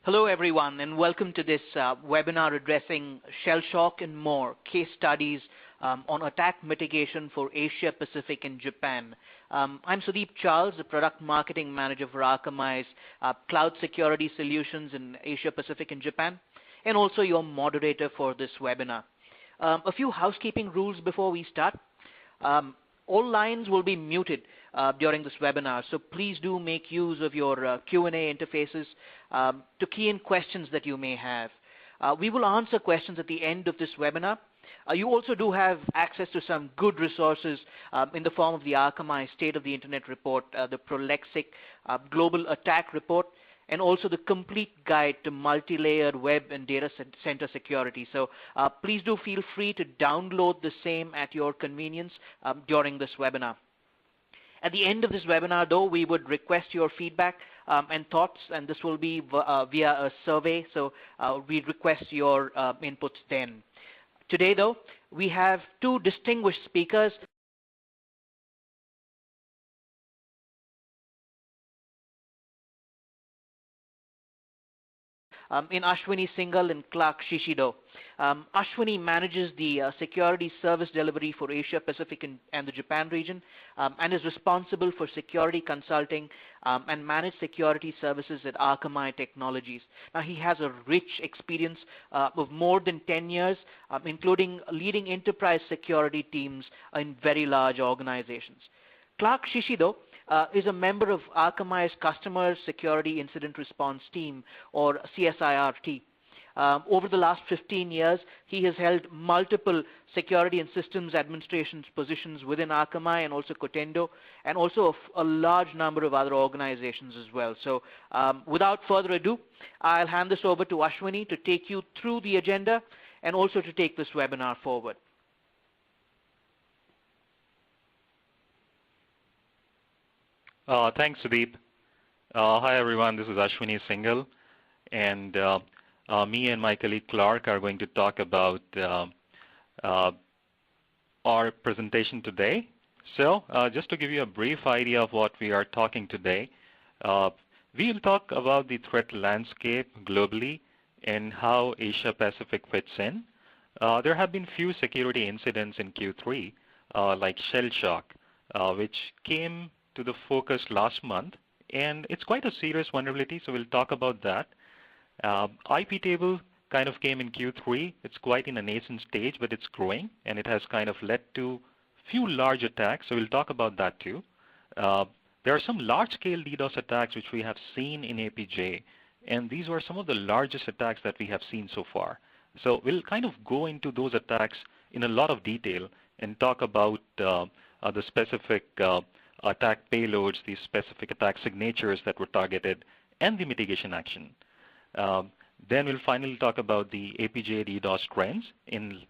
Hello, everyone, and welcome to this webinar addressing Shellshock and more case studies on attack mitigation for Asia Pacific and Japan. I'm Sudeep Charles, the Product Marketing Manager for Akamai's Cloud Security Solutions in Asia Pacific and Japan, and also your moderator for this webinar. A few housekeeping rules before we start. All lines will be muted during this webinar, so please do make use of your Q&A interfaces to key in questions that you may have. We will answer questions at the end of this webinar. You also do have access to some good resources in the form of the Akamai State of the Internet Report, the Prolexic Global Attack Report, and also the complete guide to multi-layered web and data center security. So please do feel free to download the same at your convenience during this webinar. At the end of this webinar, though, we would request your feedback and thoughts, and this will be via a survey, so we request your inputs then. Today, though, we have two distinguished speakers. In Ashwini Singhal and Clark Shishido. Ashwini manages the security service delivery for Asia Pacific and the Japan region and is responsible for security consulting and managed security services at Akamai Technologies. Now, he has a rich experience of more than 10 years, including leading enterprise security teams in very large organizations. Clark Shishido is a member of Akamai's Customer Security Incident Response Team, or CSIRT. Over the last 15 years, he has held multiple security and systems administration positions within Akamai and also Cotendo, and also a large number of other organizations as well. So without further ado, I'll hand this over to Ashwini to take you through the agenda and also to take this webinar forward. Thanks, Sudeep. Hi, everyone. This is Ashwini Singhal, and me and my colleague Clark are going to talk about our presentation today. So just to give you a brief idea of what we are talking today, we will talk about the threat landscape globally and how Asia Pacific fits in. There have been few security incidents in Q3, like Shellshock, which came to the focus last month, and it's quite a serious vulnerability, so we'll talk about that. IP table kind of came in Q3. It's quite in a nascent stage, but it's growing, and it has kind of led to few large attacks, so we'll talk about that too. There are some large-scale DDoS attacks which we have seen in APJ, and these were some of the largest attacks that we have seen so far. So we'll kind of go into those attacks in a lot of detail and talk about the specific attack payloads, the specific attack signatures that were targeted, and the mitigation action. Then we'll finally talk about the APJ DDoS trends in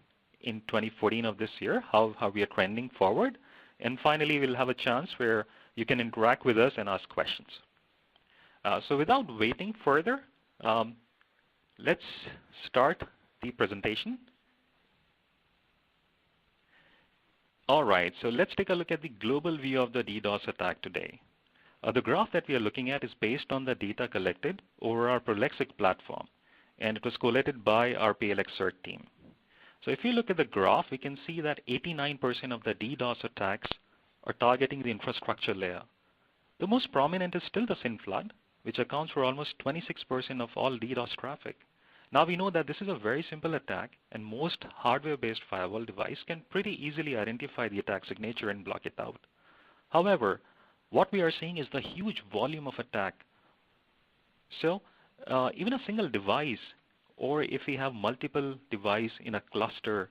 2014 of this year, how we are trending forward. And finally, we'll have a chance where you can interact with us and ask questions. So without waiting further, let's start the presentation. All right, so let's take a look at the global view of the DDoS attack today. The graph that we are looking at is based on the data collected over our Prolexic platform, and it was collated by our PLX CERT team. So if you look at the graph, we can see that 89% of the DDoS attacks are targeting the infrastructure layer. The most prominent is still the SYN flood, which accounts for almost 26% of all DDoS traffic. Now we know that this is a very simple attack, and most hardware-based firewall device can pretty easily identify the attack signature and block it out. However, what we are seeing is the huge volume of attack. So even a single device, or if we have multiple devices in a cluster,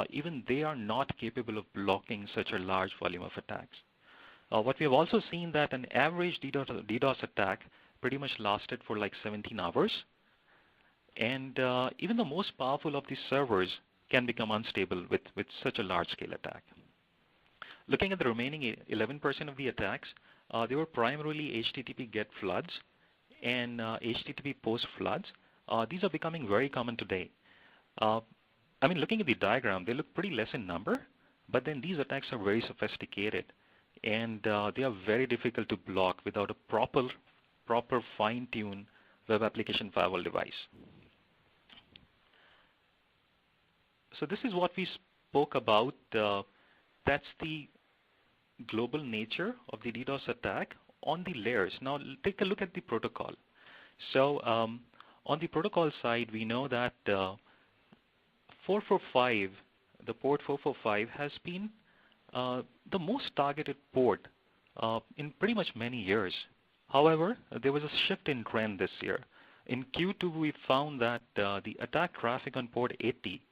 even they are not capable of blocking such a large volume of attacks. What we have also seen that an average DDoS attack pretty much lasted for like 17 hours. And even the most powerful of these servers can become unstable with such a large-scale attack. Looking at the remaining 11% of the attacks, they were primarily HTTP GET floods and HTTP POST floods. These are becoming very common today. I mean, looking at the diagram, they look pretty less in number, but then these attacks are very sophisticated, and they are very difficult to block without a proper fine-tuned web application firewall device. So this is what we spoke about. That's the global nature of the DDoS attack on the layers. Now take a look at the protocol. So on the protocol side, we know that 445, the port 445 has been the most targeted port in pretty much many years. However, there was a shift in trend this year. In Q2, we found that the attack traffic on port 80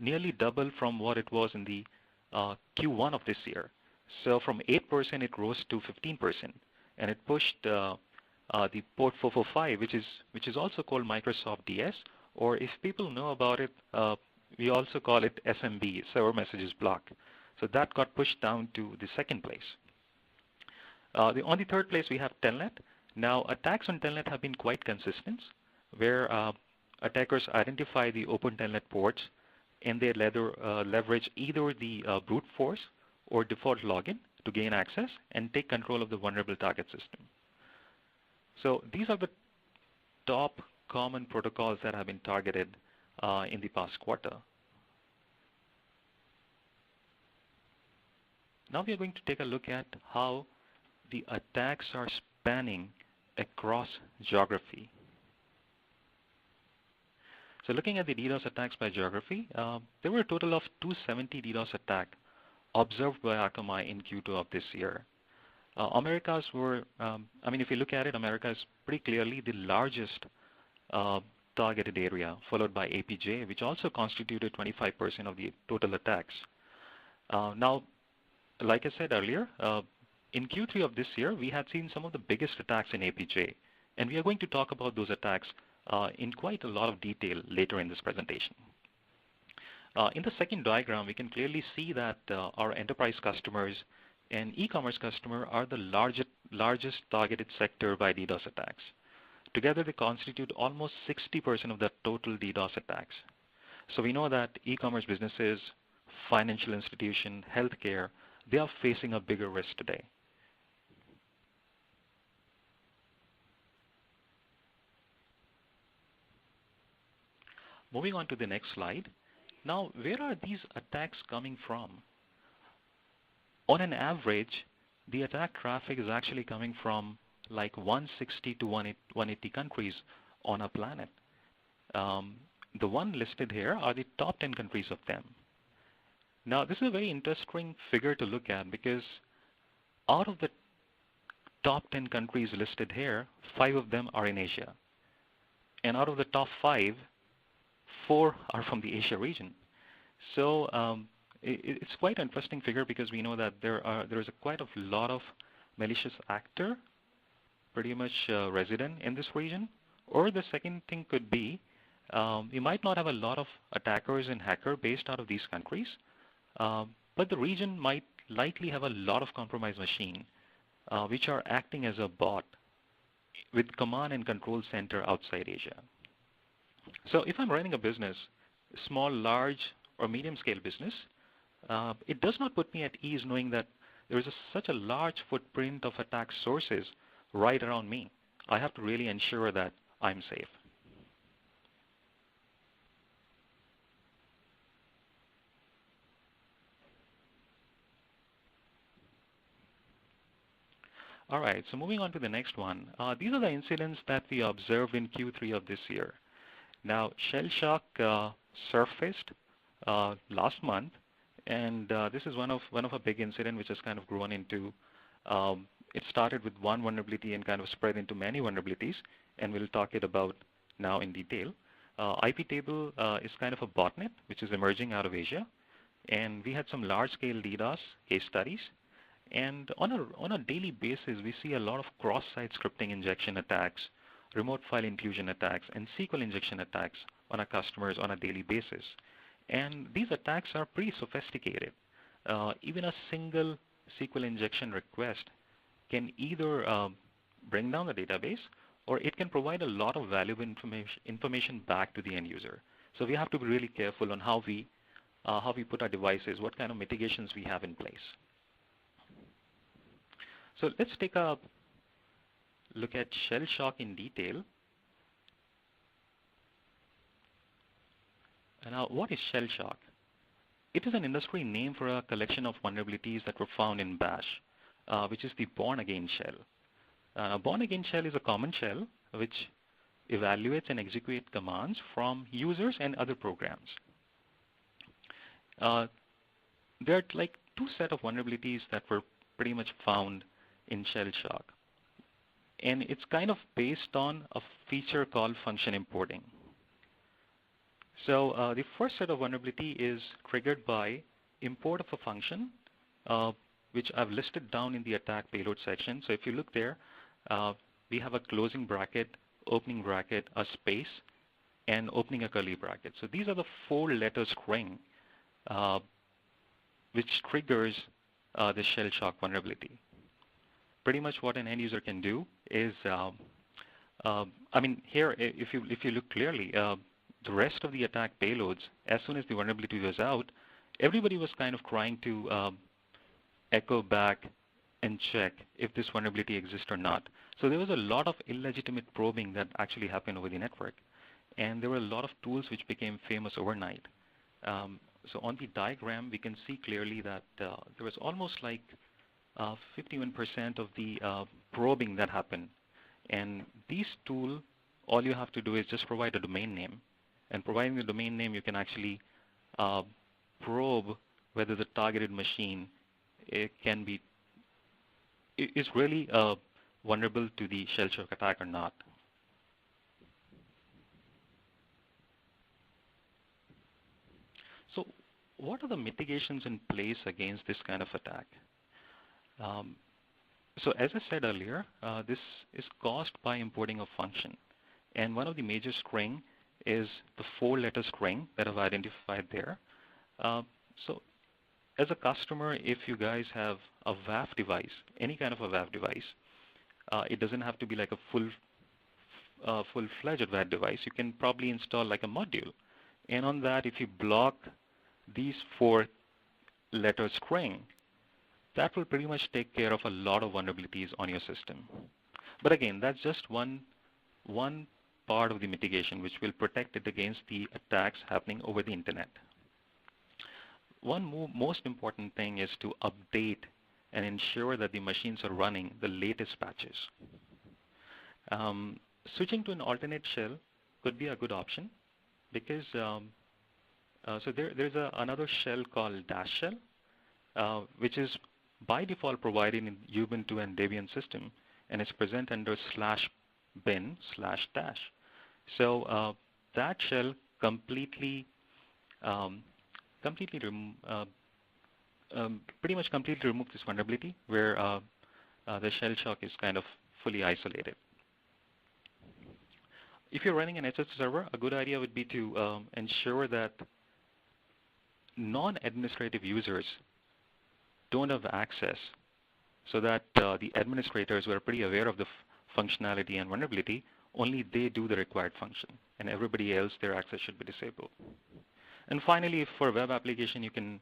nearly doubled from what it was in the Q1 of this year. So from 8% it rose to 15%, and it pushed the port 445, which is also called Microsoft DS, or if people know about it, we also call it SMB, server messages block. So that got pushed down to the second place. On the third place, we have Telnet. Now, attacks on Telnet have been quite consistent, where attackers identify the open Telnet ports, and they leverage either the brute force or default login to gain access and take control of the vulnerable target system. So these are the top common protocols that have been targeted in the past quarter. Now we are going to take a look at how the attacks are spanning across geography. So looking at the DDoS attacks by geography, there were a total of 270 DDoS attacks observed by Akamai in Q2 of this year. Americas were, if you look at it, America is pretty clearly the largest targeted area, followed by APJ, which also constituted 25% of the total attacks. Now, like I said earlier, in Q3 of this year, we had seen some of the biggest attacks in APJ, and we are going to talk about those attacks in quite a lot of detail later in this presentation. In the second diagram, we can clearly see that our enterprise customers and e-commerce customer are the largest targeted sector by DDoS attacks. Together, they constitute almost 60% of the total DDoS attacks. So we know that e-commerce businesses, financial institutions, healthcare, they are facing a bigger risk today. Moving on to the next slide. Now, where are these attacks coming from? On an average, the attack traffic is actually coming from like 160 to 180 countries on our planet. The one listed here are the top 10 countries of them. Now, this is a very interesting figure to look at because out of the top 10 countries listed here, 5 of them are in Asia. And out of the top 5, 4 are from the Asia region. So it's quite an interesting figure because we know that there is quite a lot of malicious actor pretty much resident in this region. Or the second thing could be we might not have a lot of attackers and hackers based out of these countries, but the region might likely have a lot of compromised machine which are acting as a bot with command and control center outside Asia. So if I'm running a business, small, large, or medium-scale business, it does not put me at ease knowing that there is such a large footprint of attack sources right around me. I have to really ensure that I'm safe. All right, so moving on to the next one. These are the incidents that we observed in Q3 of this year. Now, Shellshock surfaced last month, and this is one of a big incident which has kind of grown into. It started with one vulnerability and kind of spread into many vulnerabilities, and we'll talk it about now in detail. IP table is kind of a botnet which is emerging out of Asia, and we had some large-scale DDoS case studies. And on a daily basis, we see a lot of cross-site scripting injection attacks, remote file inclusion attacks, and SQL injection attacks on our customers on a daily basis. And these attacks are pretty sophisticated. Even a single SQL injection request can either bring down the database, or it can provide a lot of valuable information back to the end user. So we have to be really careful on how we put our devices, what kind of mitigations we have in place. So let's take a look at Shellshock in detail. Now, what is Shellshock? It is an industry name for a collection of vulnerabilities that were found in Bash, which is the born-again shell. Born-again shell is a common shell which evaluates and executes commands from users and other programs. There are like two sets of vulnerabilities that were pretty much found in Shellshock. And it's kind of based on a feature called function importing. So the first set of vulnerability is triggered by import of a function, which I've listed down in the attack payload section. So if you look there, we have a closing bracket, opening bracket, a space, and opening a curly bracket. So these are the 4-letter string which triggers the Shellshock vulnerability. Pretty much what an end user can do is, I mean, here, if you look clearly, the rest of the attack payloads, as soon as the vulnerability was out, everybody was kind of trying to echo back and check if this vulnerability exists or not. So there was a lot of illegitimate probing that actually happened over the network. And there were a lot of tools which became famous overnight. So on the diagram, we can see clearly that there was almost like 51% of the probing that happened. And these tools, all you have to do is just provide a domain name. And providing the domain name, you can actually probe whether the targeted machine is really vulnerable to the Shellshock attack or not. So what are the mitigations in place against this kind of attack? So as I said earlier, this is caused by importing a function. And one of the major string is the 4-letter string that I've identified there. So as a customer, if you guys have a WAF device, any kind of a WAF device, it doesn't have to be like a full-fledged WAF device. You can probably install like a module. And on that, if you block these 4-letter string, that will pretty much take care of a lot of vulnerabilities on your system. But again, that's just one part of the mitigation which will protect it against the attacks happening over the internet. One most important thing is to update and ensure that the machines are running the latest patches. Switching to an alternate shell could be a good option because so there's another shell called Dash shell, which is by default provided in Ubuntu and Debian system, and it's present under /bin/dash. So that shell pretty much completely removes this vulnerability where the Shellshock is kind of fully isolated. If you're running an SSL server, a good idea would be to ensure that non-administrative users don't have access so that the administrators who are pretty aware of the functionality and vulnerability, only they do the required function, and everybody else, their access should be disabled. And finally, for a web application, you can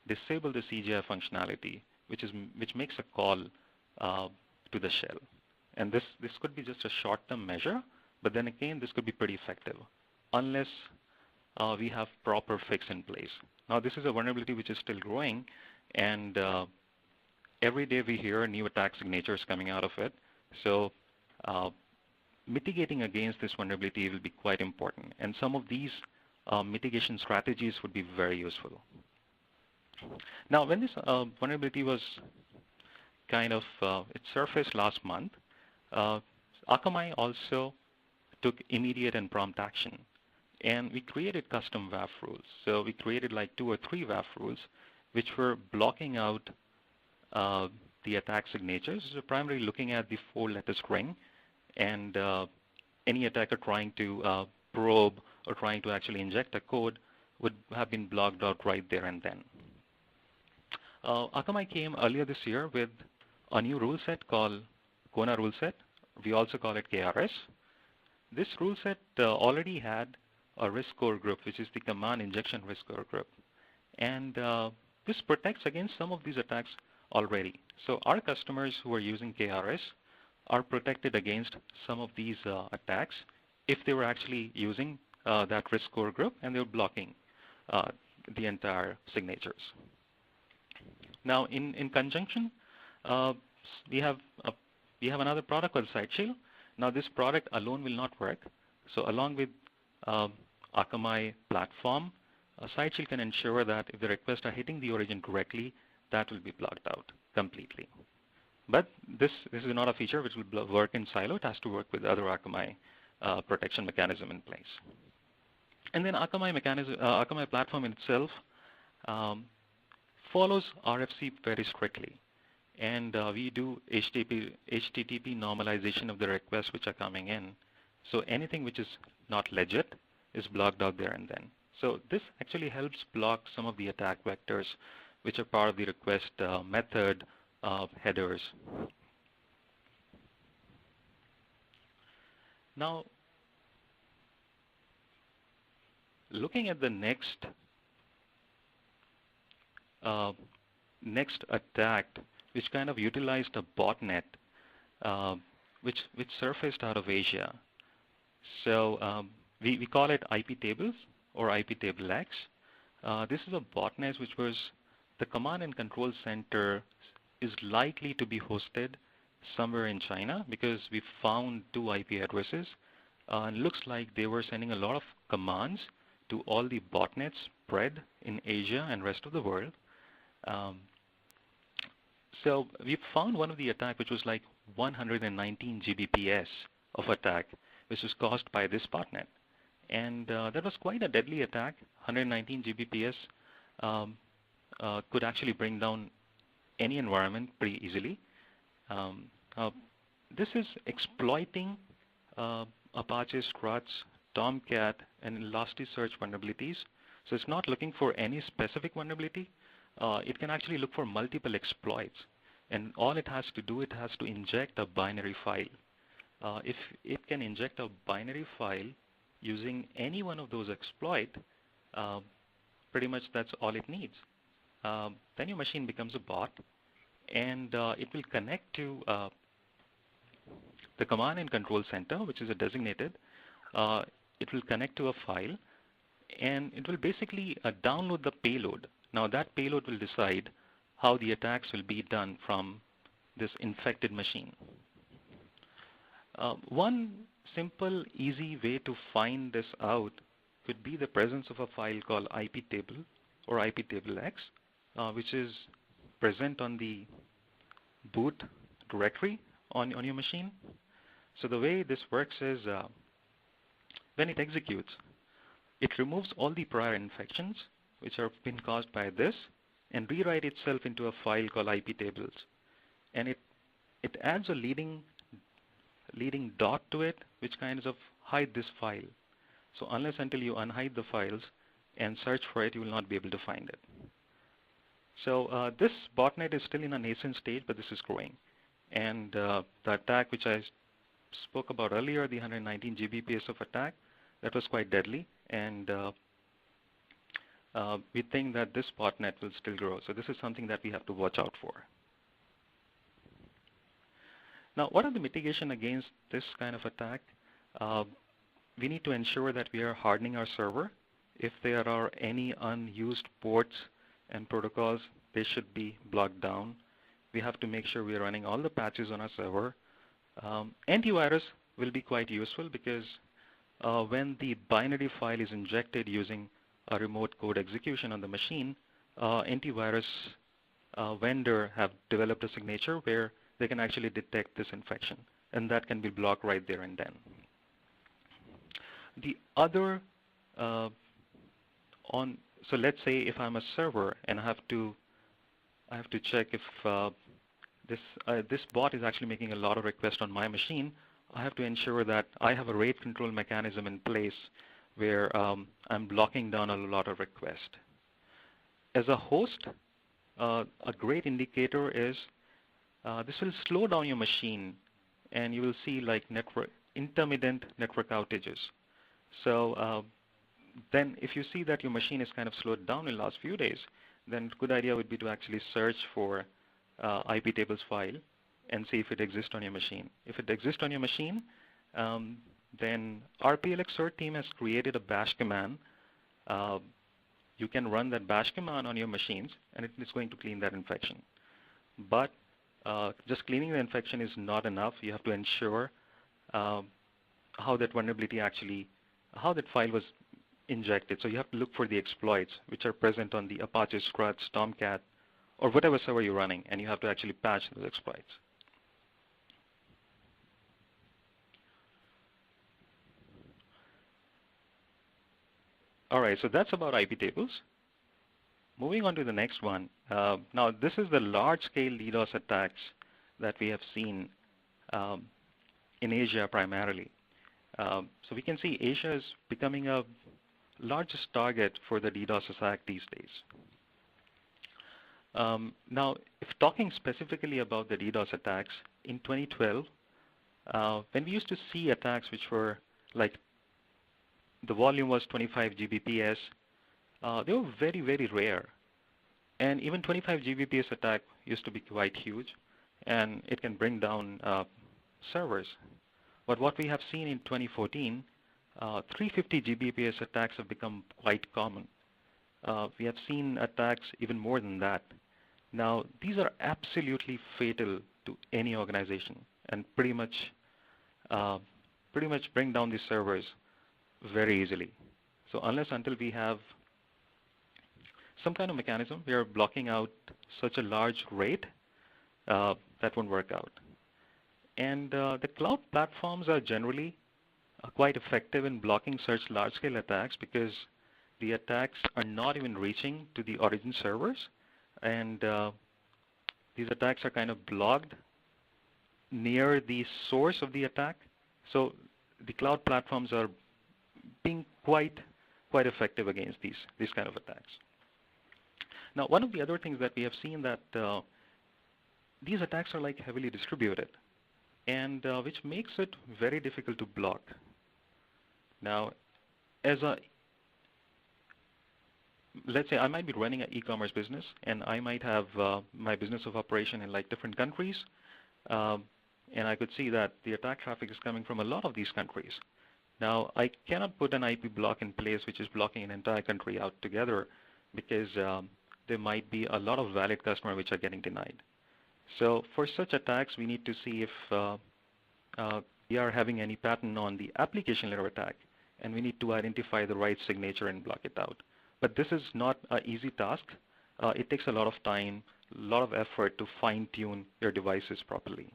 disable the CGI functionality, which makes a call to the shell. And this could be just a short-term measure, but then again, this could be pretty effective, unless we have proper fix in place. Now, this is a vulnerability which is still growing, and every day we hear new attack signatures coming out of it. So mitigating against this vulnerability will be quite important. And some of these mitigation strategies would be very useful. Now, when this vulnerability was it surfaced last month, Akamai also took immediate and prompt action. And we created custom WAF rules. So we created like 2 or 3 WAF rules which were blocking out the attack signatures, so primarily looking at the 4-letter string, and any attacker trying to probe or trying to actually inject a code would have been blocked out right there and then. Akamai came earlier this year with a new rule set called Kona rule set. We also call it KRS. This rule set already had a risk score group, which is the command injection risk score group. And this protects against some of these attacks already. So our customers who are using KRS are protected against some of these attacks if they were actually using that risk score group, and they're blocking the entire signatures. Now, in conjunction, uh, we have another product called SiteShield. Now, this product alone will not work. So, along with Akamai platform, SiteShield can ensure that if the requests are hitting the origin correctly, that will be blocked out completely. But this is not a feature which will work in silo. It has to work with other Akamai protection mechanism in place. And then Akamai platform itself follows RFC very strictly. And we do HTTP normalization of the requests which are coming in. So anything which is not legit is blocked out there and then. So this actually helps block some of the attack vectors which are part of the request method headers. Now, looking at the next attack, which kind of utilized a botnet, which surfaced out of Asia. So we call it IP tables or IP table X. This is a botnet which was the command and control center is likely to be hosted somewhere in China because we found 2 IP addresses. And looks like they were sending a lot of commands to all the botnets spread in Asia and rest of the world. So we found one of the attack which was like 119 Gbps of attack, which was caused by this botnet. And that was quite a deadly attack. 119 Gbps could actually bring down any environment pretty easily. This is exploiting Apache Struts, Tomcat, and Elasticsearch vulnerabilities. So it's not looking for any specific vulnerability. It can actually look for multiple exploits. And all it has to do, it has to inject a binary file. If it can inject a binary file using any one of those exploits, pretty much that's all it needs. Then your machine becomes a bot, and it will connect to the command and control center, which is a designated. It will connect to a file, and it will basically download the payload. Now that payload will decide how the attacks will be done from this infected machine. One simple, easy way to find this out could be the presence of a file called IP table or IP table X, which is present on the boot directory on your machine. So the way this works is when it executes, it removes all the prior infections which have been caused by this and rewrite itself into a file called IP tables. And it adds a leading dot to it which kind of hide this file. So unless until you unhide the files and search for it, you will not be able to find it. So this botnet is still in a nascent stage, but this is growing. And the attack which I spoke about earlier, the 119 Gbps of attack, that was quite deadly. And we think that this botnet will still grow. So this is something that we have to watch out for. Now, what are the mitigation against this kind of attack? We need to ensure that we are hardening our server. If there are any unused ports and protocols, they should be blocked down. We have to make sure we are running all the patches on our server. Antivirus will be quite useful because when the binary file is injected using a remote code execution on the machine, antivirus vendor have developed a signature where they can actually detect this infection, and that can be blocked right there and then. The other so let's say if I'm a server and I have to check if this bot is actually making a lot of requests on my machine. I have to ensure that I have a rate control mechanism in place where I'm blocking down a lot of requests. As a host, a great indicator is this will slow down your machine, and you will see like intermittent network outages. So then if you see that your machine is kind of slowed down in the last few days, then a good idea would be to actually search for IP tables file and see if it exists on your machine. If it exists on your machine, then our PLX CERT team has created a bash command. You can run that bash command on your machines, and it is going to clean that infection. But just cleaning the infection is not enough. You have to ensure how that vulnerability actually, how that file was injected. So you have to look for the exploits which are present on the Apache Struts, Tomcat, or whatever server you're running, and you have to actually patch those exploits. All right, so that's about IP tables. Moving on to the next one. Now, this is the large-scale DDoS attacks that we have seen in Asia primarily. So we can see Asia is becoming a largest target for the DDoS attack these days. Now, if talking specifically about the DDoS attacks, in 2012, when we used to see attacks which were like the volume was 25 Gbps, they were very, very rare. And even 25 Gbps attack used to be quite huge, and it can bring down servers. But what we have seen in 2014, 350 Gbps attacks have become quite common. We have seen attacks even more than that. Now, these are absolutely fatal to any organization and pretty much bring down the servers very easily. So until we have some kind of mechanism, we are blocking out such a large rate, that won't work out. And the cloud platforms are generally quite effective in blocking such large-scale attacks because the attacks are not even reaching to the origin servers, and these attacks are kind of blocked near the source of the attack. So the cloud platforms are being quite effective against these kind of attacks. Now, one of the other things that we have seen that these attacks are like heavily distributed, and which makes it very difficult to block. Now, let's say I might be running an e-commerce business, and I might have my business of operation in like different countries, and I could see that the attack traffic is coming from a lot of these countries. Now, I cannot put an IP block in place which is blocking an entire country out together because there might be a lot of valid customers which are getting denied. So for such attacks, we need to see if we are having any pattern on the application layer attack, and we need to identify the right signature and block it out. But this is not an easy task. It takes a lot of time, a lot of effort to fine-tune your devices properly.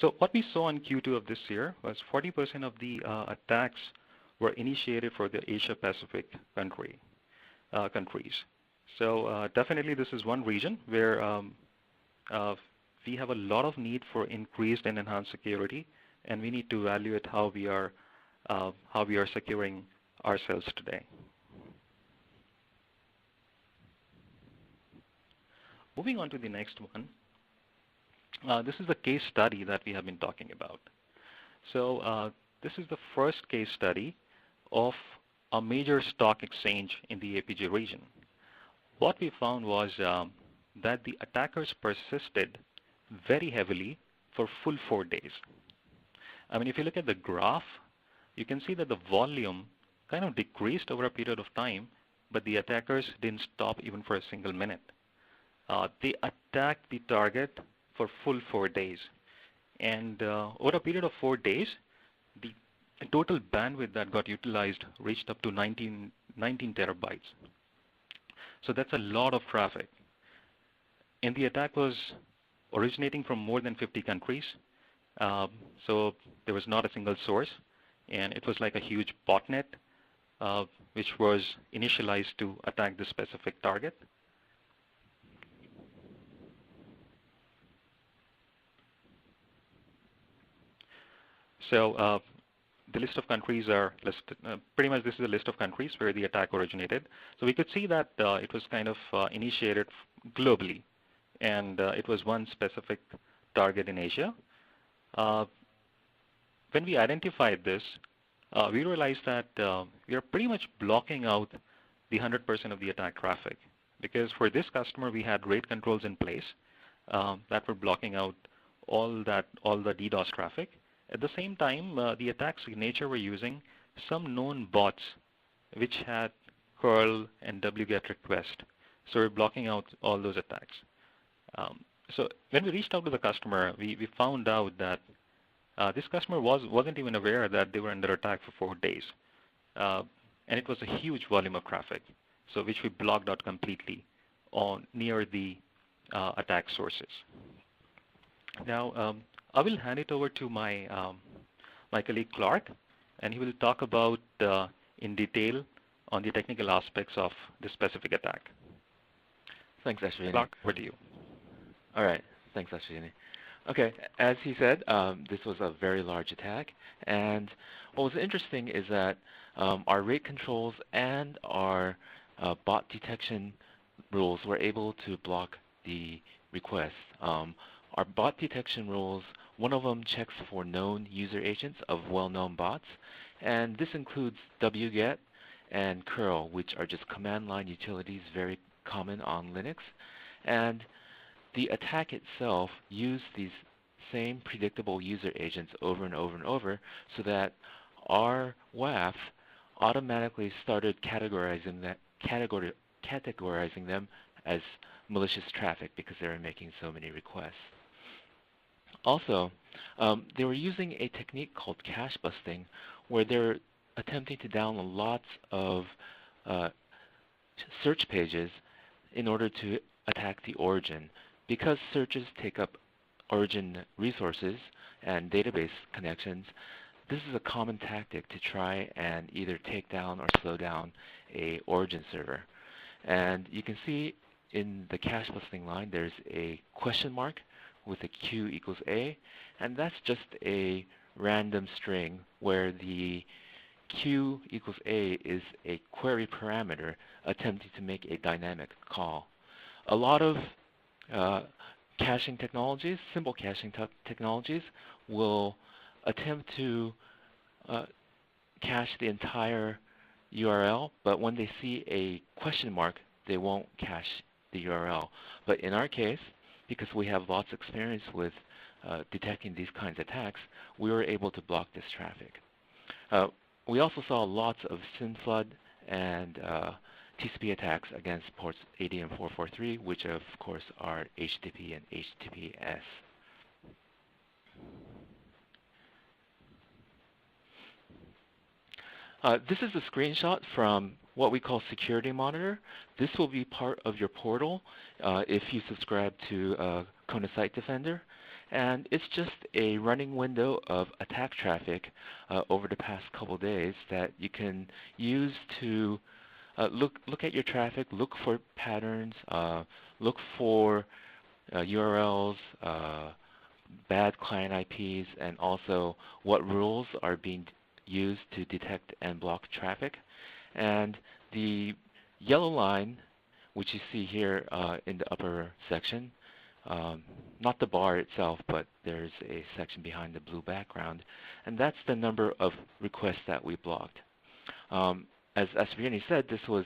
So what we saw in Q2 of this year was 40% of the attacks were initiated for the Asia-Pacific countries. So definitely this is one region where we have a lot of need for increased and enhanced security, and we need to evaluate how we are securing ourselves today. Moving on to the next one. This is the case study that we have been talking about. So this is the first case study of a major stock exchange in the APJ region. What we found was that the attackers persisted very heavily for full 4 days. I mean, if you look at the graph, you can see that the volume kind of decreased over a period of time, but the attackers didn't stop even for a single minute. They attacked the target for full 4 days. And over a period of 4 days, the total bandwidth that got utilized reached up to 19 terabytes. So that's a lot of traffic. And the attack was originating from more than 50 countries. So there was not a single source. And it was like a huge botnet, which was initialized to attack the specific target. So the list of countries are listed. Pretty much this is a list of countries where the attack originated. So we could see that it was kind of initiated globally, and it was one specific target in Asia. When we identified this, we realized that we are pretty much blocking out the 100% of the attack traffic, because for this customer we had rate controls in place that were blocking out all the DDoS traffic. At the same time, the attack signature were using some known bots which had curl and wget request. So we're blocking out all those attacks. So when we reached out to the customer, we found out that this customer wasn't even aware that they were under attack for 4 days. And it was a huge volume of traffic, so which we blocked out completely near the attack sources. Now, I will hand it over to my colleague Clark, and he will talk about in detail on the technical aspects of this specific attack. Thanks, Ashwini. Clark, over to you. All right. Thanks, Ashwini. Okay, as he said, this was a very large attack, and what was interesting is that our rate controls and our bot detection rules were able to block the request. Our bot detection rules, one of them checks for known user agents of well-known bots, and this includes wget and curl, which are just command line utilities very common on Linux. And the attack itself used these same predictable user agents over and over and over, so that our WAF automatically started categorizing them as malicious traffic because they were making so many requests. Also, they were using a technique called cache busting, where they're attempting to download lots of search pages in order to attack the origin. Because searches take up origin resources and database connections, this is a common tactic to try and either take down or slow down a origin server. And you can see in the cache busting line there's a question mark with a Q equals A, and that's just a random string where the Q equals A is a query parameter attempting to make a dynamic call. A lot of caching technologies, simple caching technologies, will attempt to cache the entire URL, but when they see a question mark, they won't cache the URL. But in our case, because we have lots of experience with detecting these kinds of attacks, we were able to block this traffic. We also saw lots of SYN flood and TCP attacks against ports 80 and 443, which of course are HTTP and HTTPS. This is a screenshot from what we call Security Monitor. This will be part of your portal if you subscribe to Kona Site Defender. And it's just a running window of attack traffic over the past couple days that you can use to look at your traffic, look for patterns, look for URLs, bad client IPs, and also what rules are being used to detect and block traffic. And the yellow line, which you see here in the upper section, not the bar itself, but there's a section behind the blue background, and that's the number of requests that we blocked. As Asviani said, this was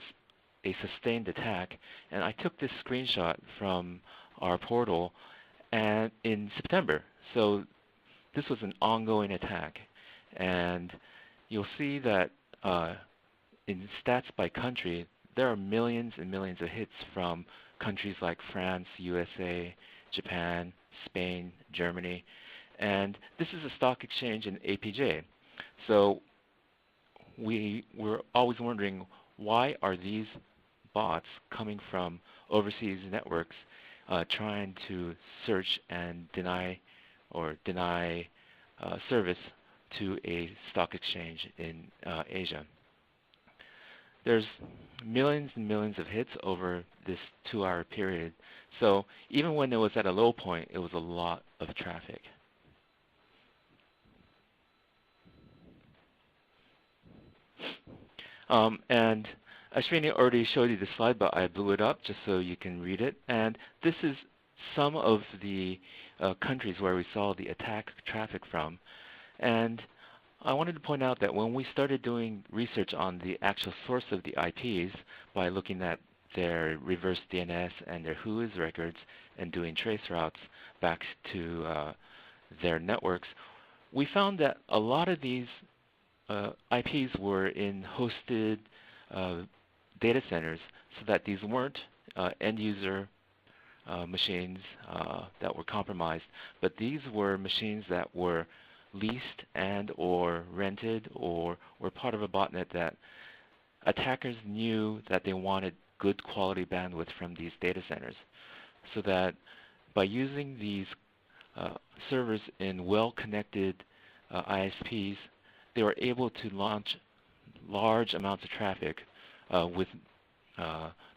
a sustained attack, and I took this screenshot from our portal and in September. So this was an ongoing attack, and you'll see that in stats by country, there are millions and millions of hits from countries like France, USA, Japan, Spain, Germany, and this is a stock exchange in APJ. So we were always wondering, why are these bots coming from overseas networks trying to search and deny service to a stock exchange in Asia? There's millions and millions of hits over this 2-hour period. So even when it was at a low point, it was a lot of traffic. And Ashwini already showed you the slide, but I blew it up just so you can read it. And this is some of the countries where we saw the attack traffic from. And I wanted to point out that when we started doing research on the actual source of the IPs by looking at their reverse DNS and their WHOIS records and doing trace routes back to their networks, we found that a lot of these IPs were in hosted data centers, so that these weren't end user machines that were compromised, but these were machines that were leased and or rented or were part of a botnet that attackers knew that they wanted good quality bandwidth from these data centers, so that by using these servers in well-connected ISPs, they were able to launch large amounts of traffic with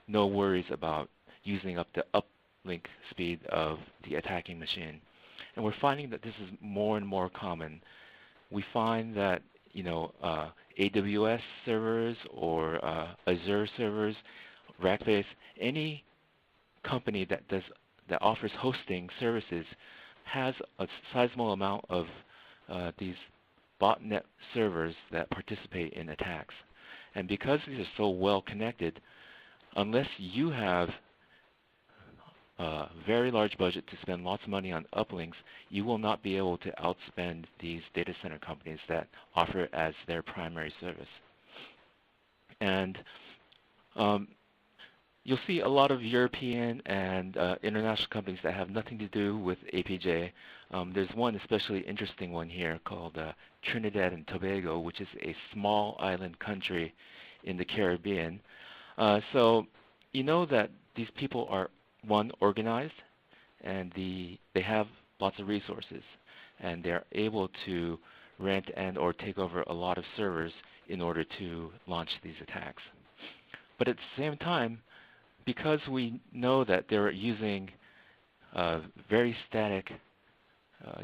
no worries about using up the uplink speed of the attacking machine. And we're finding that this is more and more common. We find that AWS servers or Azure servers, Rackbase, any company that offers hosting services has a sizable amount of these botnet servers that participate in attacks. And because these are so well connected, unless you have a very large budget to spend lots of money on uplinks, you will not be able to outspend these data center companies that offer it as their primary service. And you'll see a lot of European and international companies that have nothing to do with APJ. There's one especially interesting one here called Trinidad and Tobago, which is a small island country in the Caribbean. So you know that these people are, one, organized, and they have lots of resources, and they're able to rent and or take over a lot of servers in order to launch these attacks. But at the same time, because we know that they're using very static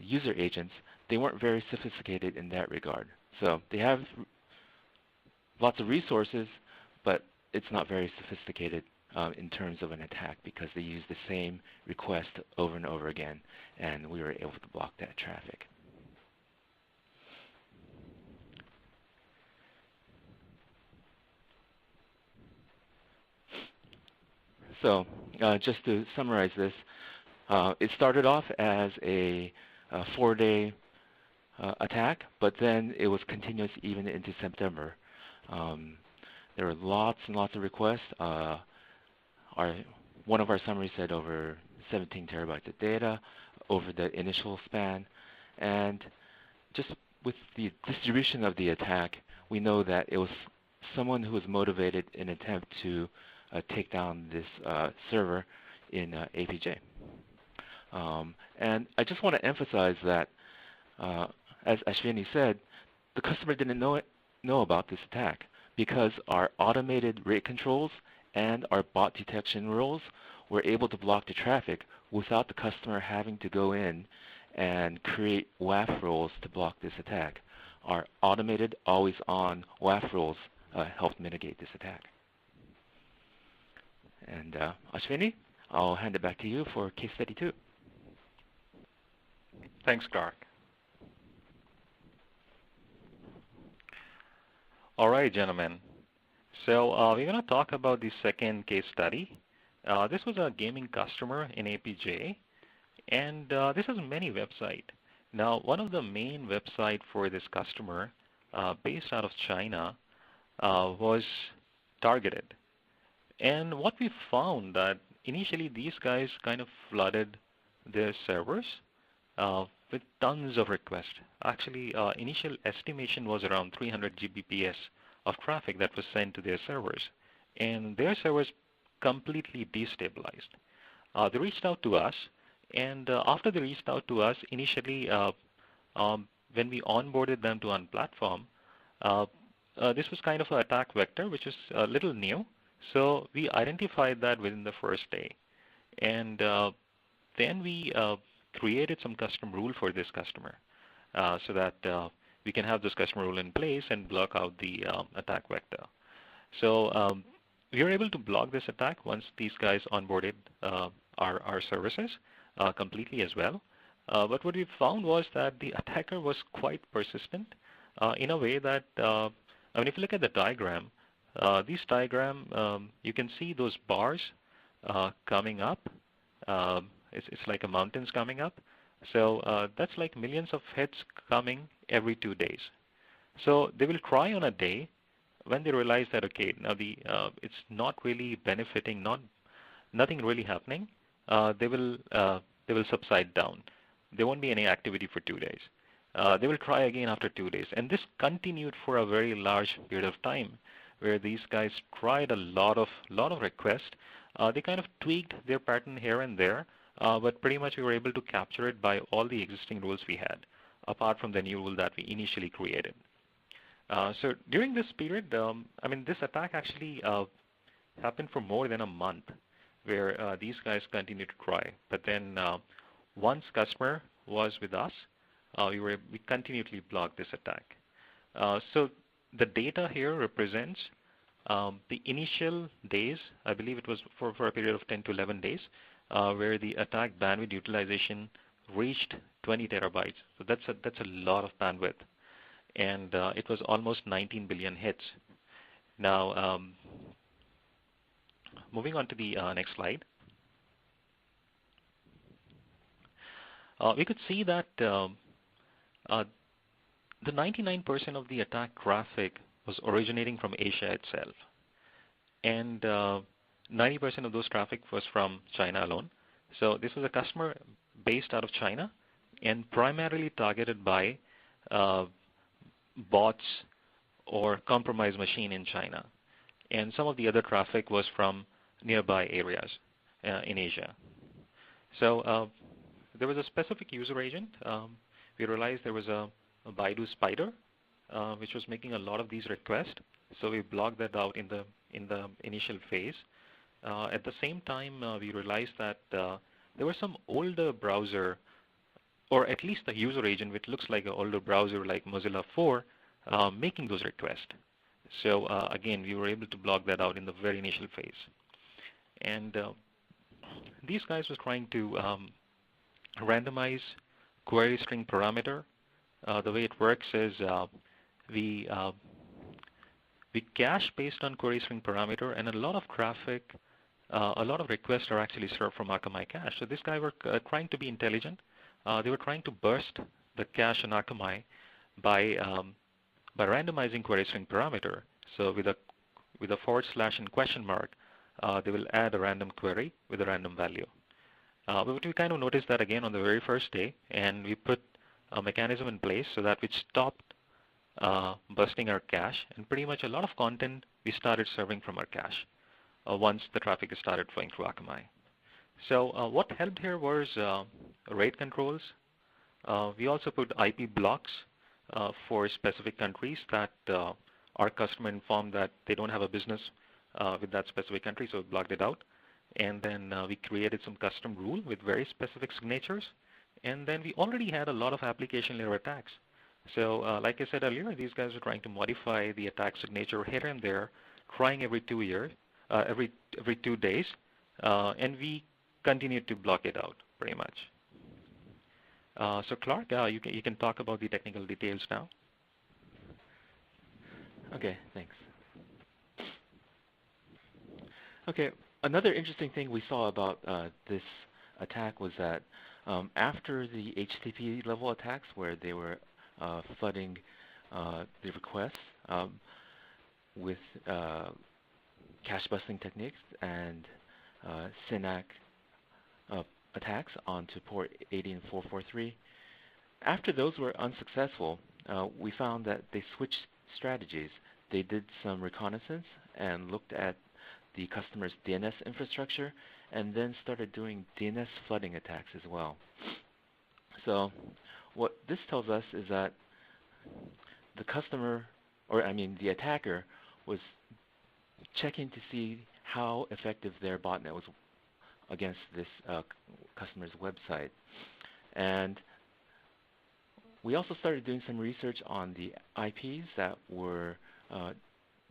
user agents, they weren't very sophisticated in that regard. So they have lots of resources, but it's not very sophisticated in terms of an attack, because they use the same request over and over again, and we were able to block that traffic. So just to summarize this, it started off as a 4-day attack, but then it was continuous even into September. There were lots and lots of requests. One of our summaries said over 17 terabytes of data over the initial span. And just with the distribution of the attack, we know that it was someone who was motivated in an attempt to take down this server in APJ. And I just want to emphasize that, as Ashwini said, the customer didn't know about this attack, because our automated rate controls and our bot detection rules were able to block the traffic without the customer having to go in and create WAF rules to block this attack. Our automated always-on WAF rules helped mitigate this attack. And Ashwini, I'll hand it back to you for case study 2. Thanks, Clark. All right, gentlemen. So we're going to talk about the second case study. This was a gaming customer in APJ, and this has many websites. Now, one of the main websites for this customer, based out of China, was targeted. And what we found that initially these guys kind of flooded their servers with tons of requests. Actually, initial estimation was around 300 Gbps of traffic that was sent to their servers, and their servers completely destabilized. They reached out to us, and after they reached out to us, initially when we onboarded them to our platform, this was kind of an attack vector, which is a little new. So we identified that within the first day, and then we created some custom rule for this customer so that we can have this custom rule in place and block out the attack vector. So we were able to block this attack once these guys onboarded our services completely as well. But what we found was that the attacker was quite persistent in a way that, if you look at the diagram, this diagram, you can see those bars coming up. It's like a mountains coming up. So that's like millions of hits coming every 2 days. So they will try on a day when they realize that okay, now it's not really benefiting, nothing really happening. They will subside down. There won't be any activity for 2 days. They will try again after 2 days, and this continued for a very large period of time, where these guys tried a lot of requests. They kind of tweaked their pattern here and there, but pretty much we were able to capture it by all the existing rules we had, apart from the new rule that we initially created. So during this period, this attack actually happened for more than a month, where these guys continued to try. But then once customer was with us, we continually blocked this attack. So the data here represents the initial days. I believe it was for a period of 10 to 11 days, where the attack bandwidth utilization reached 20 terabytes. So that's a lot of bandwidth, and it was almost 19 billion hits. Now, moving on to the next slide, we could see that the 99% of the attack traffic was originating from Asia itself, and 90% of those traffic was from China alone. So this was a customer based out of China and primarily targeted by bots or compromised machine in China. And some of the other traffic was from nearby areas in Asia. So there was a specific user agent. We realized there was a Baidu spider which was making a lot of these requests. So we blocked that out in the initial phase. At the same time, we realized that there was some older browser, or at least a user agent which looks like an older browser like Mozilla 4, making those requests. So again, we were able to block that out in the very initial phase. And these guys were trying to randomize query string parameter. The way it works is we cache based on query string parameter, and a lot of traffic, a lot of requests are actually served from Akamai cache. So this guy were trying to be intelligent. They were trying to burst the cache in Akamai by randomizing query string parameter. So with a / and question mark, they will add a random query with a random value. But we kind of noticed that again on the very first day, and we put a mechanism in place so that we stopped busting our cache, and pretty much a lot of content we started serving from our cache once the traffic started flowing through Akamai. So what helped here was rate controls. We also put IP blocks for specific countries that our customer informed that they don't have a business with that specific country, so we blocked it out. And then we created some custom rule with very specific signatures. And then we already had a lot of application layer attacks. So like I said earlier, these guys are trying to modify the attack signature here and there, trying every 2 days, and we continued to block it out pretty much. So Clark, you can talk about the technical details now. Okay, thanks. Okay, another interesting thing we saw about this attack was that after the HTTP level attacks, where they were flooding the requests with cache busting techniques and SYNAC attacks onto port 80 and 443, after those were unsuccessful, we found that they switched strategies. They did some reconnaissance and looked at the customer's DNS infrastructure, and then started doing DNS flooding attacks as well. So what this tells us is that the customer, or I mean the attacker, was checking to see how effective their botnet was against this customer's website. And we also started doing some research on the IPs that were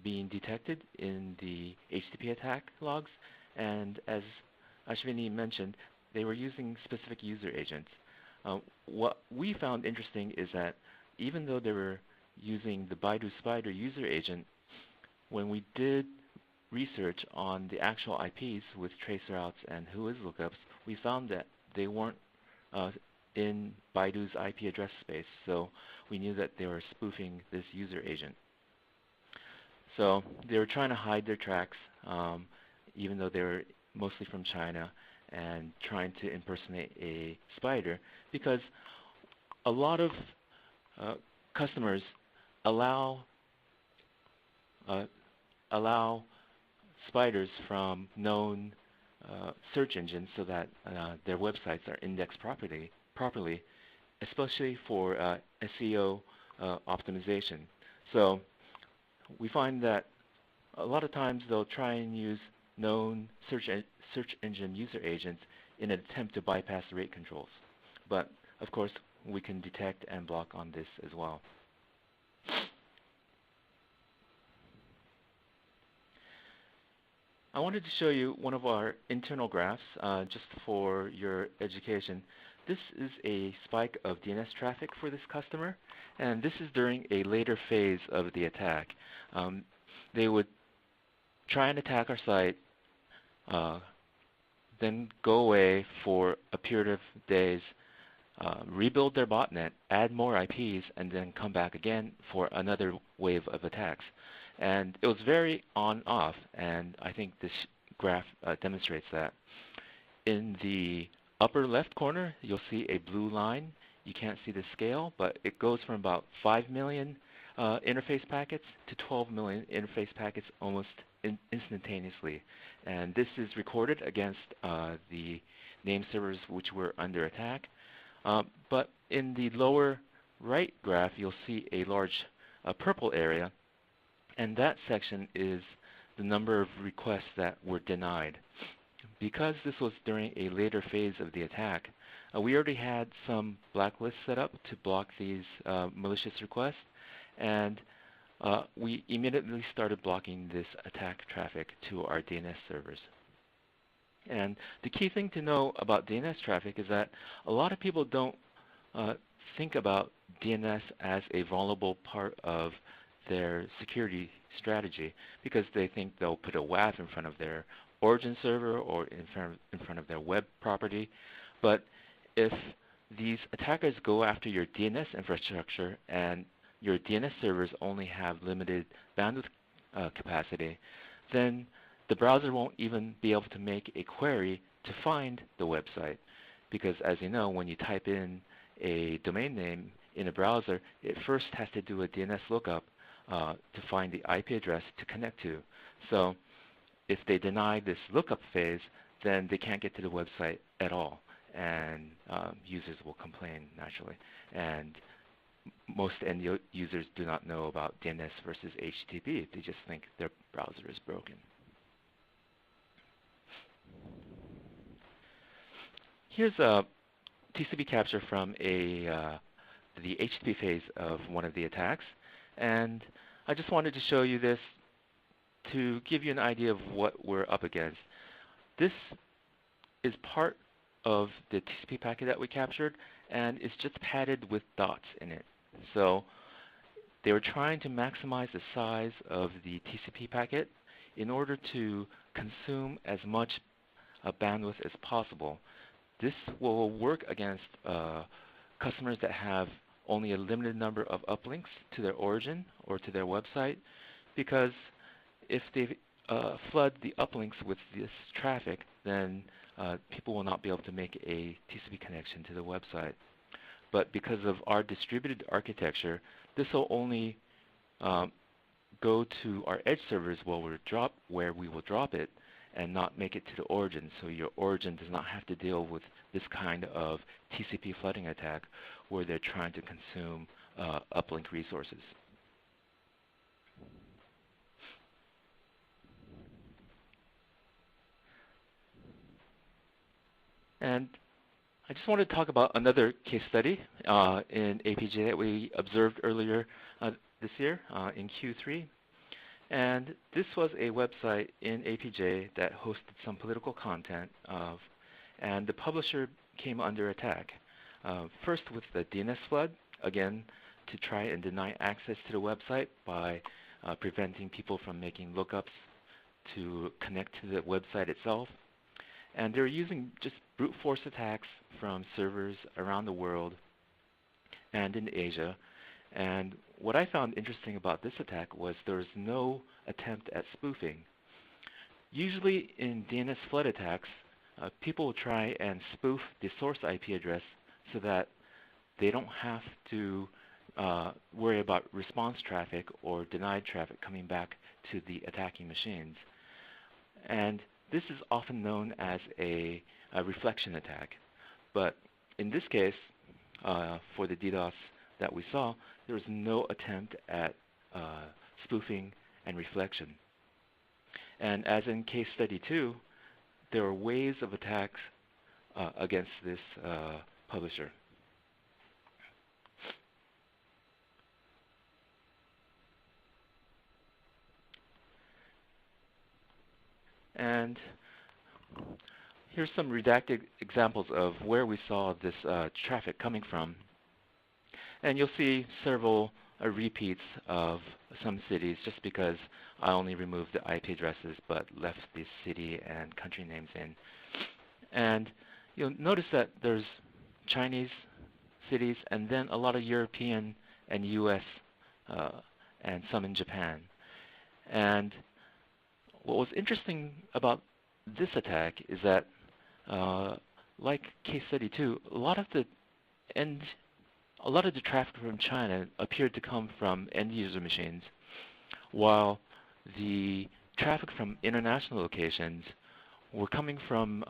being detected in the HTTP attack logs, and as Ashwini mentioned, they were using specific user agents. What we found interesting is that even though they were using the Baidu Spider user agent, when we did research on the actual IPs with traceroutes and whois lookups, we found that they weren't in Baidu's IP address space, so we knew that they were spoofing this user agent. So they were trying to hide their tracks, even though they were mostly from China, and trying to impersonate a spider, because a lot of customers allow spiders from known search engines so that their websites are indexed properly, especially for SEO optimization. So we find that a lot of times they'll try and use known search engine user agents in an attempt to bypass rate controls. But of course, we can detect and block on this as well. I wanted to show you one of our internal graphs just for your education. This is a spike of DNS traffic for this customer, and this is during a later phase of the attack. They would try and attack our site, then go away for a period of days, rebuild their botnet, add more IPs, and then come back again for another wave of attacks. And it was very on-off, and I think this graph demonstrates that. In the upper left corner, you'll see a blue line. You can't see the scale, but it goes from about 5 million interface packets to 12 million interface packets almost instantaneously. And this is recorded against the name servers which were under attack. But in the lower right graph, you'll see a large purple area, and that section is the number of requests that were denied. Because this was during a later phase of the attack, we already had some blacklists set up to block these malicious requests, and we immediately started blocking this attack traffic to our DNS servers. And the key thing to know about DNS traffic is that a lot of people don't think about DNS as a vulnerable part of their security strategy, because they think they'll put a WAF in front of their origin server or in front of their web property. But if these attackers go after your DNS infrastructure and your DNS servers only have limited bandwidth capacity, then the browser won't even be able to make a query to find the website. Because as you know, when you type in a domain name in a browser, it first has to do a DNS lookup to find the IP address to connect to. So if they deny this lookup phase, then they can't get to the website at all, and users will complain naturally. And most end users do not know about DNS versus HTTP. They just think their browser is broken. Here's a TCP capture from the HTTP phase of one of the attacks. And I just wanted to show you this to give you an idea of what we're up against. This is part of the TCP packet that we captured, and it's just padded with dots in it. So they were trying to maximize the size of the TCP packet in order to consume as much bandwidth as possible. This will work against customers that have only a limited number of uplinks to their origin or to their website, because if they flood the uplinks with this traffic, then people will not be able to make a TCP connection to the website. But because of our distributed architecture, this will only go to our edge servers where we will drop it, and not make it to the origin. So your origin does not have to deal with this kind of TCP flooding attack where they're trying to consume uplink resources. And I just want to talk about another case study in APJ that we observed earlier this year in Q3. And this was a website in APJ that hosted some political content, and the publisher came under attack. First with the DNS flood, again, to try and deny access to the website by preventing people from making lookups to connect to the website itself. And they're using just brute force attacks from servers around the world and in Asia. And what I found interesting about this attack was there was no attempt at spoofing. Usually in DNS flood attacks, people will try and spoof the source IP address so that they don't have to worry about response traffic or denied traffic coming back to the attacking machines. And this is often known as a reflection attack. But in this case, for the DDoS that we saw, there was no attempt at spoofing and reflection. And as in case study 2, there are waves of attacks against this publisher. And here's some redacted examples of where we saw this traffic coming from. And you'll see several repeats of some cities just because I only removed the IP addresses but left the city and country names in. And you'll notice that there's Chinese cities and then a lot of European and US and some in Japan. And what was interesting about this attack is that, like case study 2, a lot of the traffic from China appeared to come from end user machines, while the traffic from international locations were coming from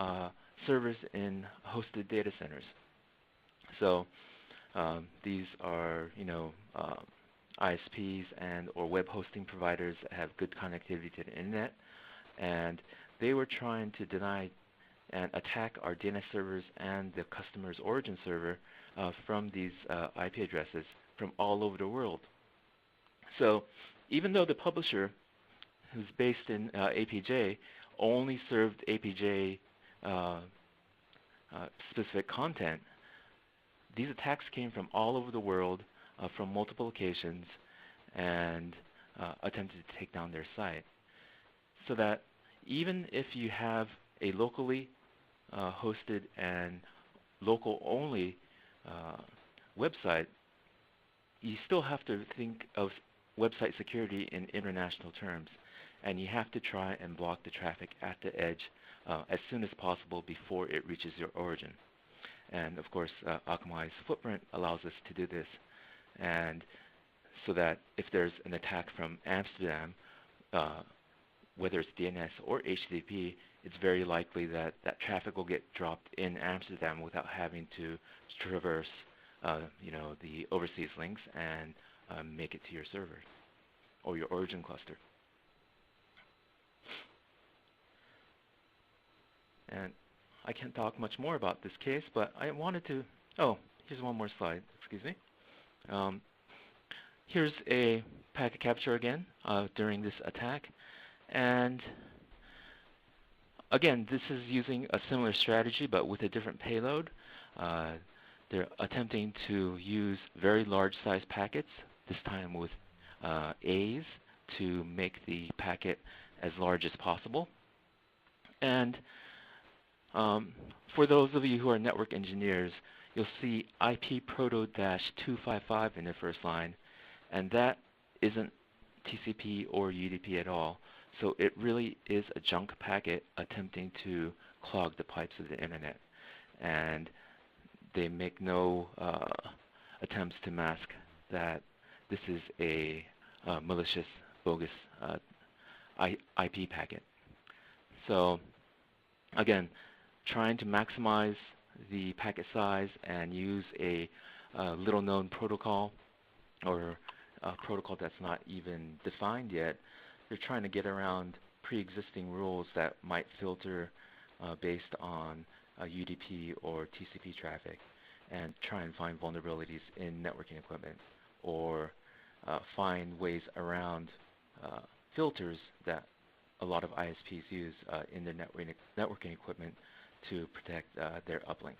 servers in hosted data centers. So these are, ISPs and or web hosting providers that have good connectivity to the internet, and they were trying to deny and attack our DNS servers and the customer's origin server from these IP addresses from all over the world. So even though the publisher, who's based in APJ, only served APJ specific content, these attacks came from all over the world from multiple locations and attempted to take down their site. So that even if you have a locally hosted and local only website, you still have to think of website security in international terms, and you have to try and block the traffic at the edge as soon as possible before it reaches your origin. And of course, Akamai's footprint allows us to do this. And so that if there's an attack from Amsterdam, whether it's DNS or HTTP, it's very likely that that traffic will get dropped in Amsterdam without having to traverse the overseas links and make it to your server or your origin cluster. And I can't talk much more about this case, but I wanted to, here's one more slide, excuse me. Here's a packet capture again during this attack. And again, this is using a similar strategy but with a different payload. They're attempting to use very large size packets, this time with A's, to make the packet as large as possible. And for those of you who are network engineers, you'll see IP proto-255 in the first line, and that isn't TCP or UDP at all. So it really is a junk packet attempting to clog the pipes of the internet. And they make no attempts to mask that this is a malicious, bogus IP packet. So again, trying to maximize the packet size and use a little known protocol or a protocol that's not even defined yet. They're trying to get around pre-existing rules that might filter based on UDP or TCP traffic and try and find vulnerabilities in networking equipment or find ways around filters that a lot of ISPs use in their networking equipment to protect their uplinks.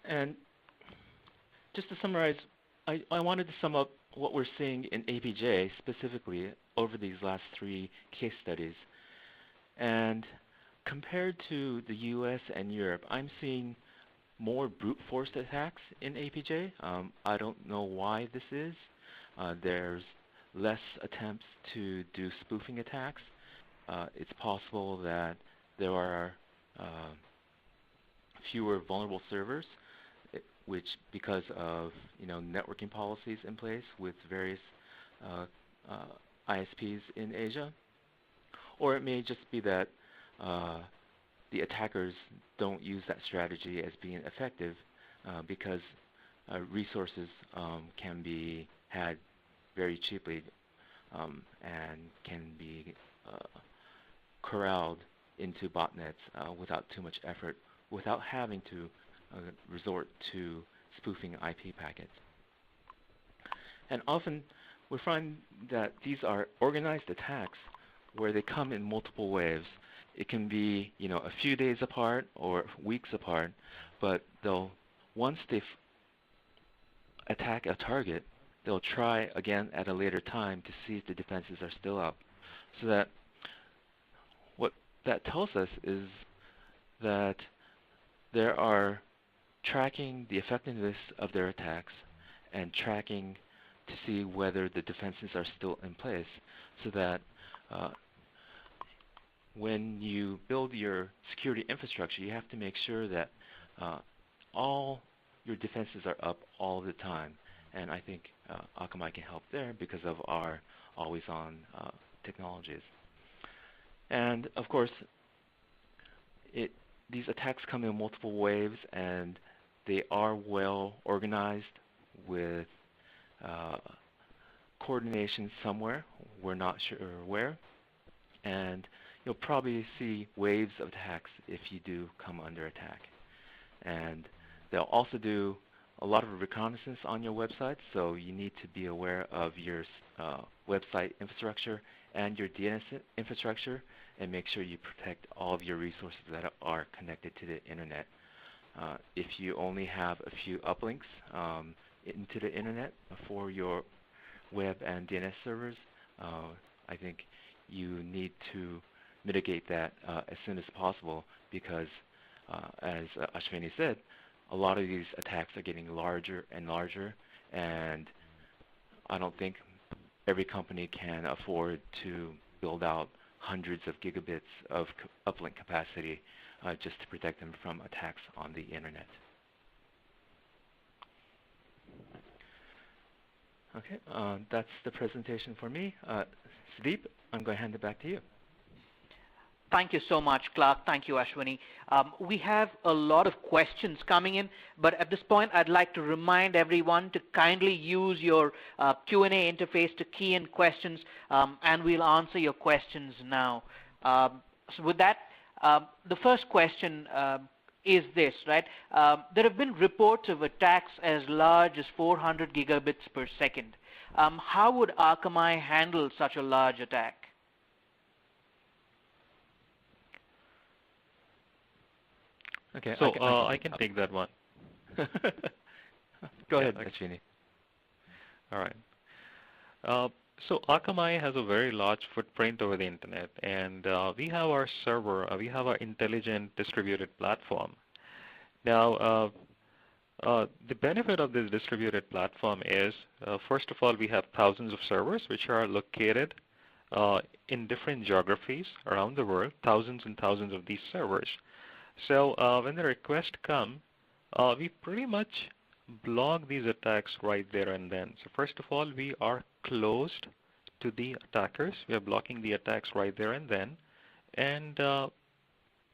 And just to summarize, I wanted to sum up what we're seeing in APJ specifically over these last 3 case studies. And compared to the US and Europe, I'm seeing more brute force attacks in APJ. I don't know why this is. There's less attempts to do spoofing attacks. It's possible that there are fewer vulnerable servers, which because of networking policies in place with various ISPs in Asia, or it may just be that the attackers don't use that strategy as being effective because resources can be had very cheaply and can be corralled into botnets without too much effort, without having to resort to spoofing IP packets. And often we find that these are organized attacks where they come in multiple waves. It can be a few days apart or weeks apart, but once they attack a target, they'll try again at a later time to see if the defenses are still up. So that what that tells us is that they are tracking the effectiveness of their attacks and tracking to see whether the defenses are still in place, so that when you build your security infrastructure, you have to make sure that all your defenses are up all the time. And I think Akamai can help there because of our always-on technologies. And of course, these attacks come in multiple waves, and they are well organized with coordination somewhere. We're not sure where. And you'll probably see waves of attacks if you do come under attack. And they'll also do a lot of reconnaissance on your website, so you need to be aware of your website infrastructure and your DNS infrastructure, and make sure you protect all of your resources that are connected to the internet. If you only have a few uplinks into the internet for your web and DNS servers, I think you need to mitigate that as soon as possible, because as Ashwini said, a lot of these attacks are getting larger and larger, and I don't think every company can afford to build out hundreds of gigabits of uplink capacity just to protect them from attacks on the internet. Okay, that's the presentation for me. Sudeep, I'm going to hand it back to you. Thank you so much, Clark. Thank you, Ashwini. We have a lot of questions coming in, but at this point, I'd like to remind everyone to kindly use your Q&A interface to key in questions, and we'll answer your questions now. So with that, the first question is this, right? There have been reports of attacks as large as 400 gigabits per second. How would Akamai handle such a large attack? Okay, so I can take that one. Go ahead, Ashwini. All right. So Akamai has a very large footprint over the internet, and we have our server, we have our intelligent distributed platform. Now, the benefit of this distributed platform is, first of all, we have thousands of servers which are located in different geographies around the world, thousands and thousands of these servers. So when the requests come, we pretty much block these attacks right there and then. So first of all, we are closed to the attackers. We are blocking the attacks right there and then. And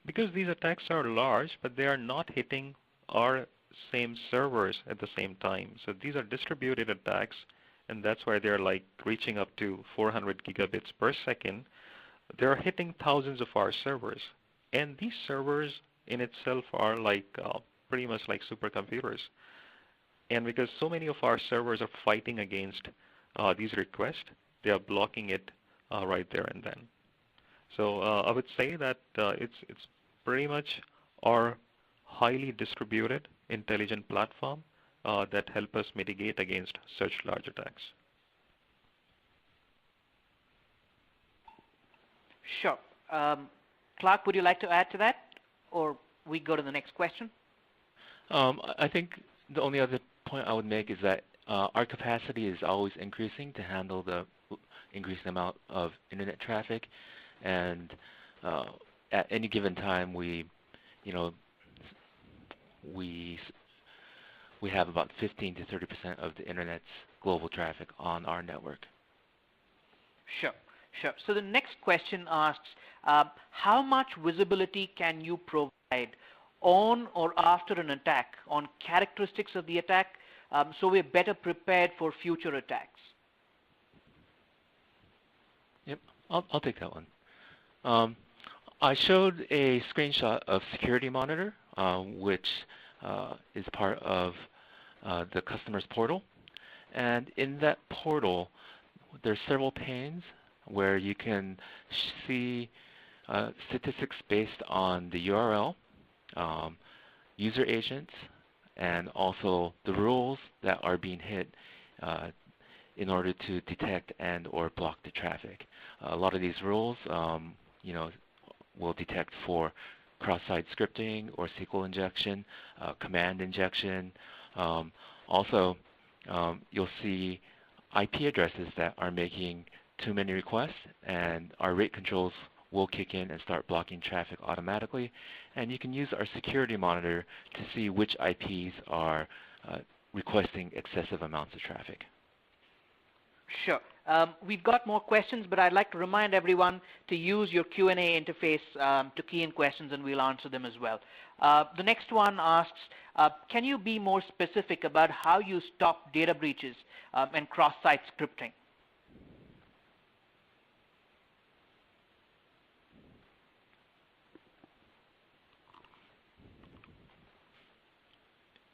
because these attacks are large, but they are not hitting our same servers at the same time. So these are distributed attacks, and that's why they're like reaching up to 400 gigabits per second. They're hitting thousands of our servers. And these servers in itself are like pretty much like supercomputers. And because so many of our servers are fighting against these requests, they are blocking it right there and then. So I would say that it's pretty much our highly distributed intelligent platform that help us mitigate against such large attacks. Sure. Clark, would you like to add to that, or we go to the next question? I think the only other point I would make is that our capacity is always increasing to handle the increasing amount of internet traffic, and at any given time, we have about 15 to 30% of the internet's global traffic on our network. Sure, sure. So the next question asks, how much visibility can you provide on or after an attack on characteristics of the attack, so we're better prepared for future attacks? Yep, I'll take that one. I showed a screenshot of Security Monitor, which is part of the customer's portal. And in that portal, there's several panes where you can see statistics based on the URL, user agents, and also the rules that are being hit in order to detect and or block the traffic. A lot of these rules, will detect for cross-site scripting or SQL injection, command injection. Also, you'll see IP addresses that are making too many requests, and our rate controls will kick in and start blocking traffic automatically. And you can use our security monitor to see which IPs are requesting excessive amounts of traffic. Sure. We've got more questions, but I'd like to remind everyone to use your Q&A interface to key in questions, and we'll answer them as well. The next one asks, can you be more specific about how you stop data breaches and cross-site scripting?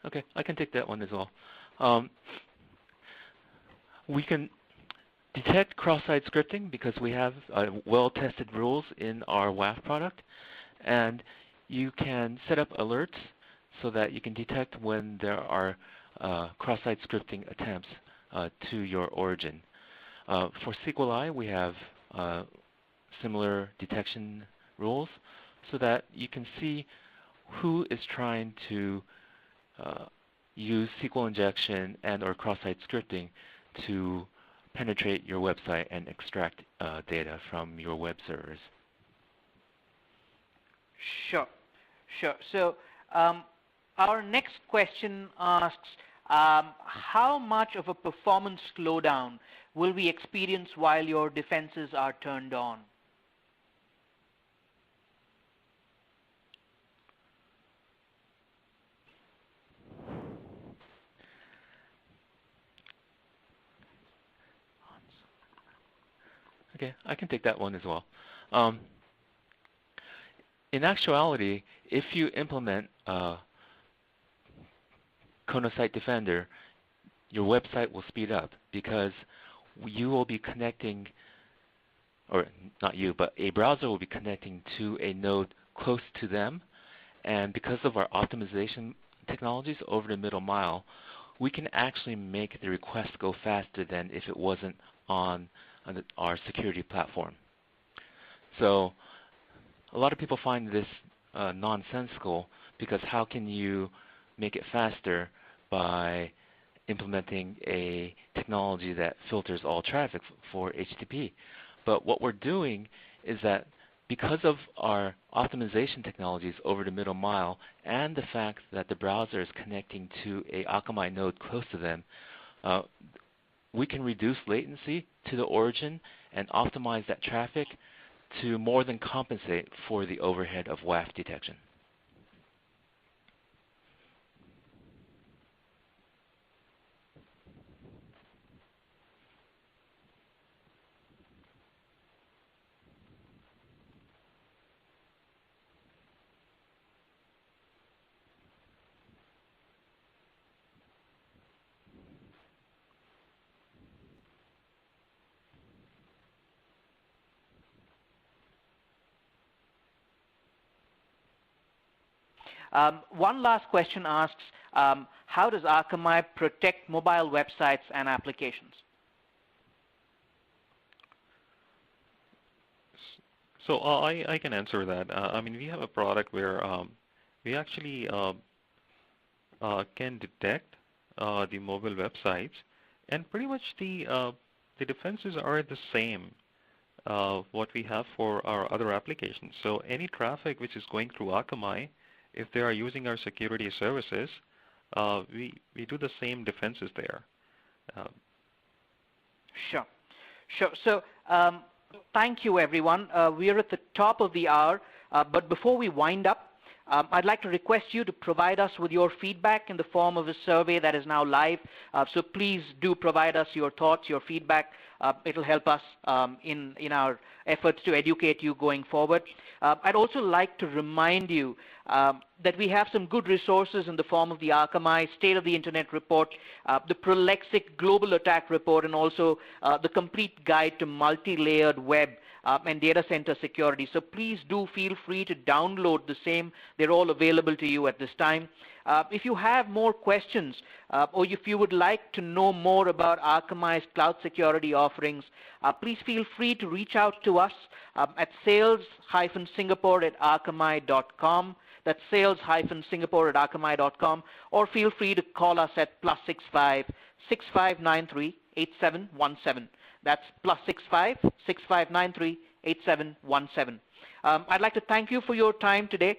Okay, I can take that one as well. We can detect cross-site scripting because we have well-tested rules in our WAF product, and you can set up alerts so that you can detect when there are cross-site scripting attempts to your origin. For SQLi, we have similar detection rules so that you can see who is trying to use SQL injection and or cross-site scripting to penetrate your website and extract data from your web servers. Sure, sure. So our next question asks, how much of a performance slowdown will we experience while your defenses are turned on? Okay, I can take that one as well. In actuality, if you implement Kona Site Defender, your website will speed up because you will be connecting, or not you, but a browser will be connecting to a node close to them. And because of our optimization technologies over the middle mile, we can actually make the request go faster than if it wasn't on our security platform. So a lot of people find this nonsensical because how can you make it faster by implementing a technology that filters all traffic for HTTP? But what we're doing is that because of our optimization technologies over the middle mile and the fact that the browser is connecting to a Akamai node close to them, we can reduce latency to the origin and optimize that traffic to more than compensate for the overhead of WAF detection. One last question asks, how does Akamai protect mobile websites and applications? So I can answer that. I mean, we have a product where we actually can detect the mobile websites, and pretty much the defenses are the same what we have for our other applications. So any traffic which is going through Akamai, if they are using our security services, we do the same defenses there. Sure. So thank you, everyone. We are at the top of the hour, but before we wind up, I'd like to request you to provide us with your feedback in the form of a survey that is now live. So please do provide us your thoughts, your feedback. It'll help us in our efforts to educate you going forward. I'd also like to remind you that we have some good resources in the form of the Akamai State of the Internet Report, the Prolexic Global Attack Report, and also the complete guide to multi-layered web and data center security. So please do feel free to download the same. They're all available to you at this time. If you have more questions or if you would like to know more about Akamai's cloud security offerings, please feel free to reach out to us at sales-singapore@akamai.com. That's sales-singapore@akamai.com, or feel free to call us at +65 6593 8717. That's +65 6593 8717. I'd like to thank you for your time today.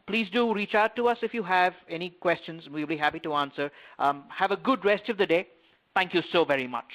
Please do reach out to us if you have any questions. We'll be happy to answer. Have a good rest of the day. Thank you so very much.